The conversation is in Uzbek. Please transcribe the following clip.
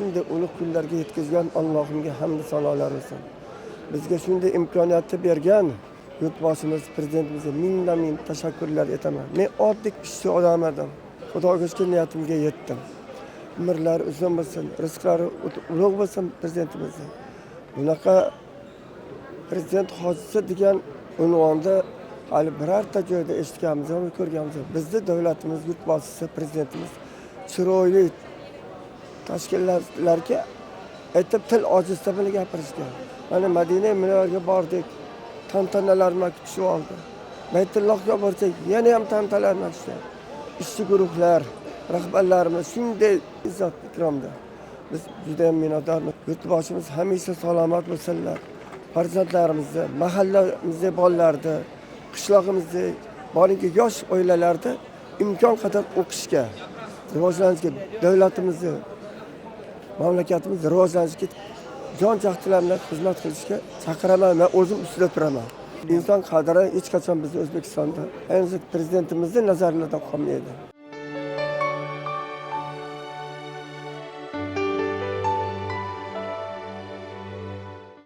shunday ulug' kunlarga yetkazgan Allohimga hamd sanolar olsun. Bizga shunday imkoniyatni bergan yurtboshimiz prezidentimizga ming tashakkurlar etaman. Men oddiy ishchi odam edim. Xudoga shukr niyatimga yetdim. Umrlari uzun bo'lsin, rizqlari ulug' bo'lsin prezidentimizni. Bunaqa prezident hojisi degan unvonda hali birorta joyda eshitganmiz yoki ko'rganmiz. Bizning davlatimiz yurtboshisi prezidentimiz chiroyli tashkilotlarga aytib til ojizda bilan gapirishgan. Mana Madina Munawvarga bordik, tantanalarni kutishib oldi. Baytullohga borsak, yana ham tantanalarni kutishdi. Ishchi guruhlar, rahbarlarimiz shunday izzat ikromda. Biz juda ham minnatdormiz. Yurtboshimiz hamisha salomat bo'lsinlar. Farzandlarimizni, mahallamizda bolalarni, qishlog'imizda, borinki yosh oilalarda imkon qadar o'qishga, rivojlanishga, davlatimizni, mamlakatimiz rivojlanishiga jon jahdilar bilan xizmat qilishga chaqiraman. Men o'zim ustida turaman. Inson qadri hech qachon bizning O'zbekistonda, ayniqsa prezidentimizning nazarlarida qolmaydi.